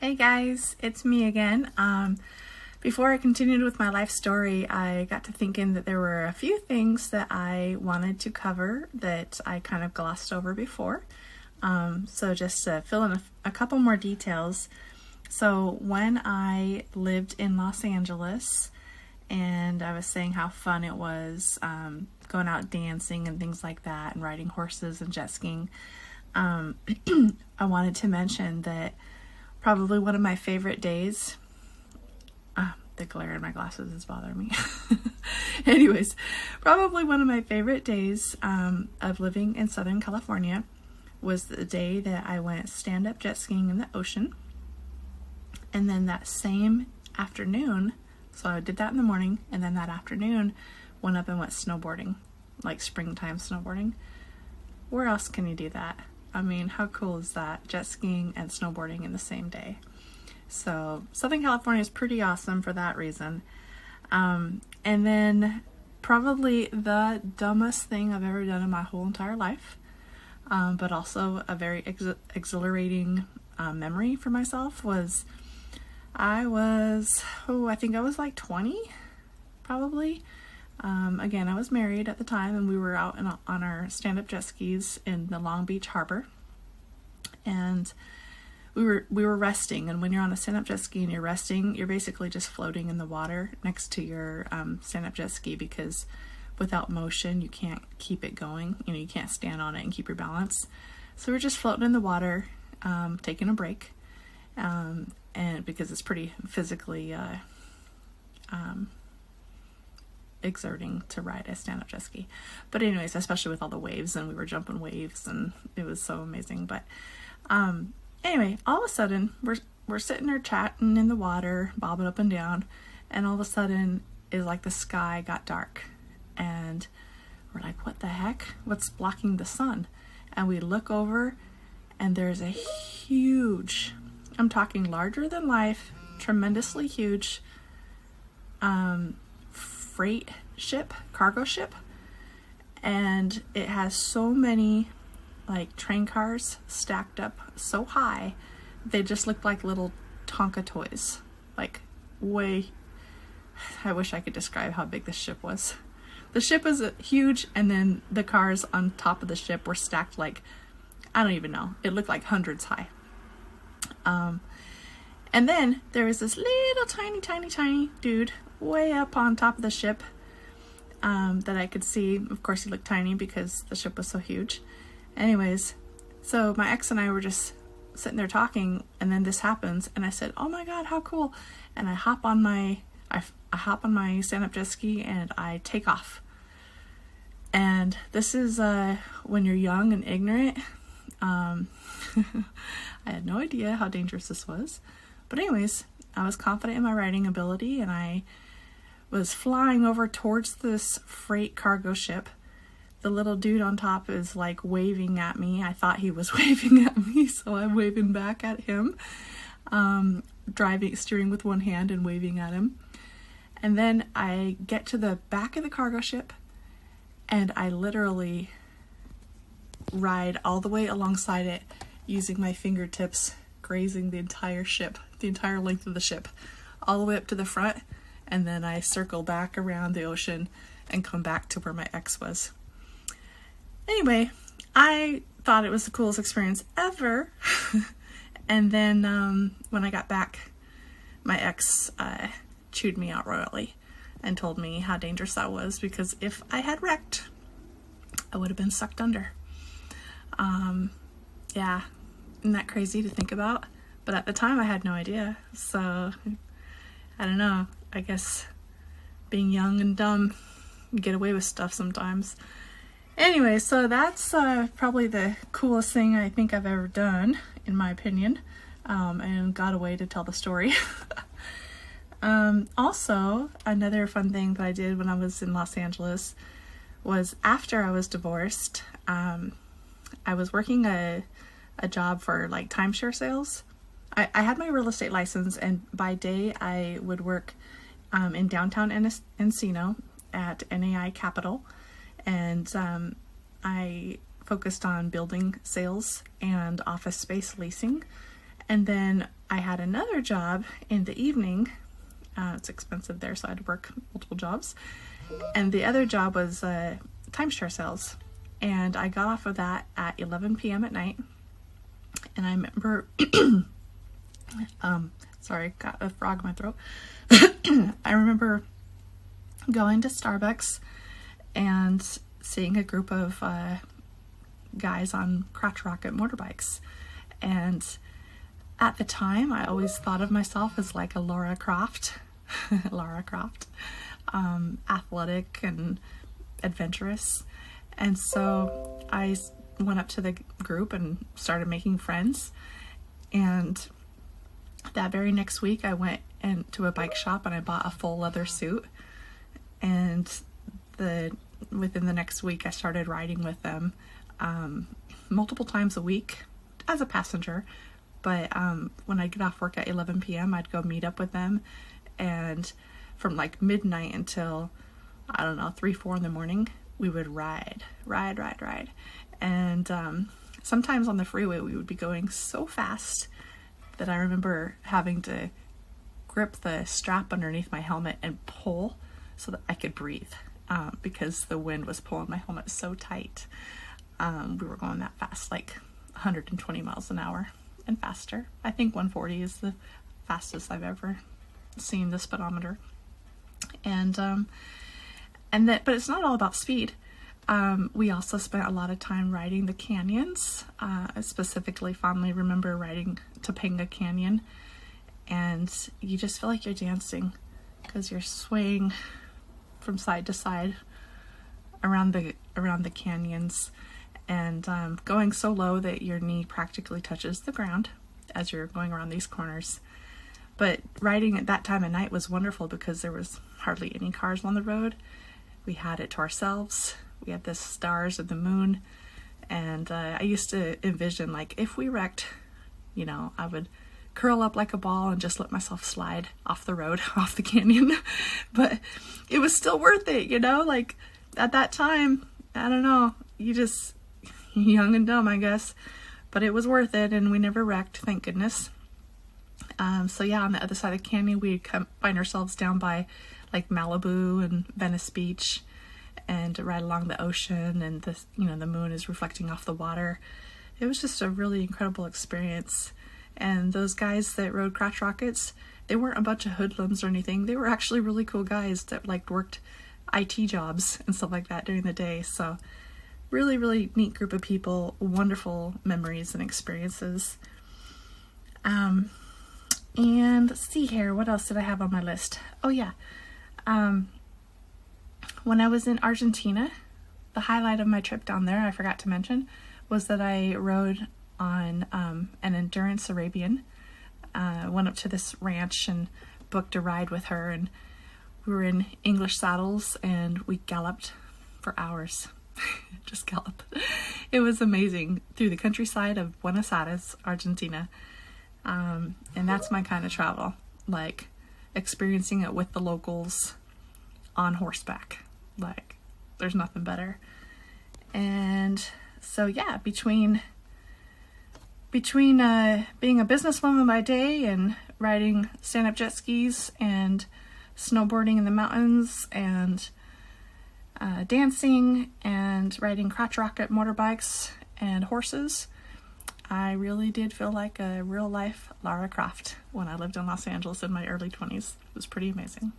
Hey guys, it's me again. Before I continued with my life story, I got to thinking that there were a few things that I wanted to cover that I kind of glossed over before. So just to fill in a couple more details. So when I lived in Los Angeles, and I was saying how fun it was going out dancing and things like that, and riding horses and jet skiing, I wanted to mention that probably one of my favorite days, the glare in my glasses is bothering me. Anyways, probably one of my favorite days of living in Southern California was the day that I went stand-up jet skiing in the ocean. And then that same afternoon, so I did that in the morning, and then that afternoon went up and went snowboarding, like springtime snowboarding. Where else can you do that? I mean, how cool is that? Jet skiing and snowboarding in the same day. So Southern California is pretty awesome for that reason. And then probably the dumbest thing I've ever done in my whole entire life, but also a very exhilarating memory for myself was I think I was like 20, probably. Again, I was married at the time, and we were out on our stand-up jet skis in the Long Beach Harbor, and we were resting. And when you're on a stand-up jet ski and you're resting, you're basically just floating in the water next to your stand-up jet ski, because without motion you can't keep it going. You can't stand on it and keep your balance. So we're just floating in the water, taking a break, and because it's pretty physically exerting to ride a stand-up jet ski. But anyways, especially with all the waves, and we were jumping waves, and it was so amazing. But anyway, all of a sudden we're sitting there chatting in the water, bobbing up and down, and all of a sudden it's like the sky got dark, and we're like, what the heck? What's blocking the sun? And we look over, and there's a huge, I'm talking larger than life, tremendously huge freight ship, cargo ship, and it has so many like train cars stacked up so high they just look like little Tonka toys. Like, I wish I could describe how big this ship was. The ship is huge, and then the cars on top of the ship were stacked like, I don't even know, it looked like hundreds high. And then there was this little tiny dude way up on top of the ship that I could see. Of course, he looked tiny because the ship was so huge. Anyways, so my ex and I were just sitting there talking, and then this happens, and I said, "Oh my God, how cool!" And I hop on my stand-up jet ski, and I take off. And this is when you're young and ignorant. I had no idea how dangerous this was. But anyways, I was confident in my riding ability, and I was flying over towards this freight cargo ship. The little dude on top is like waving at me. I thought he was waving at me, so I'm waving back at him, steering with one hand and waving at him. And then I get to the back of the cargo ship, and I literally ride all the way alongside it using my fingertips, grazing the entire ship, the entire length of the ship, all the way up to the front, and then I circle back around the ocean and come back to where my ex was. Anyway, I thought it was the coolest experience ever. And then when I got back, my ex chewed me out royally and told me how dangerous that was, because if I had wrecked, I would have been sucked under. Yeah, isn't that crazy to think about? But at the time I had no idea, so I don't know. I guess being young and dumb, you get away with stuff sometimes. Anyway, so that's probably the coolest thing I think I've ever done, in my opinion, and got away to tell the story. Also, another fun thing that I did when I was in Los Angeles was after I was divorced, I was working a job for like timeshare sales. I had my real estate license, and by day I would work in downtown Encino at NAI Capital, and I focused on building sales and office space leasing. And then I had another job in the evening. It's expensive there, so I had to work multiple jobs. And the other job was timeshare sales. And I got off of that at 11 p.m. at night. And I remember, sorry, got a frog in my throat. I remember going to Starbucks and seeing a group of guys on crotch rocket motorbikes. And at the time, I always thought of myself as like a Lara Croft, athletic and adventurous. And so I went up to the group and started making friends. And that very next week, I went into a bike shop and I bought a full leather suit. And within the next week, I started riding with them multiple times a week as a passenger. But when I get off work at 11 p.m., I'd go meet up with them. And from like midnight until, I don't know, 3, 4 in the morning, we would ride. And sometimes on the freeway, we would be going so fast that I remember having to grip the strap underneath my helmet and pull so that I could breathe because the wind was pulling my helmet so tight. We were going that fast, like 120 miles an hour and faster. I think 140 is the fastest I've ever seen the speedometer. But it's not all about speed. We also spent a lot of time riding the canyons. I specifically fondly remember riding Topanga Canyon, and you just feel like you're dancing because you're swaying from side to side around the canyons, and going so low that your knee practically touches the ground as you're going around these corners. But riding at that time of night was wonderful because there was hardly any cars on the road. We had it to ourselves. We had the stars and the moon. And I used to envision, like, if we wrecked, I would curl up like a ball and just let myself slide off the road, off the canyon. But it was still worth it, like at that time, I don't know, young and dumb, I guess, but it was worth it, and we never wrecked, thank goodness. So yeah, on the other side of the canyon, we'd find ourselves down by like Malibu and Venice Beach, and ride along the ocean, and the moon is reflecting off the water. It was just a really incredible experience. And those guys that rode crotch rockets, they weren't a bunch of hoodlums or anything. They were actually really cool guys that worked IT jobs and stuff like that during the day. So really, really neat group of people, wonderful memories and experiences. And let's see here, what else did I have on my list? Oh yeah. When I was in Argentina, the highlight of my trip down there, I forgot to mention, was that I rode on an Endurance Arabian. Went up to this ranch and booked a ride with her, and we were in English saddles and we galloped for hours. Just gallop. It was amazing through the countryside of Buenos Aires, Argentina. And that's my kind of travel, like experiencing it with the locals on horseback. Like, there's nothing better. And so yeah, between being a businesswoman by day and riding stand-up jet skis and snowboarding in the mountains and dancing and riding crotch rocket motorbikes and horses, I really did feel like a real life Lara Croft when I lived in Los Angeles in my early 20s. It was pretty amazing.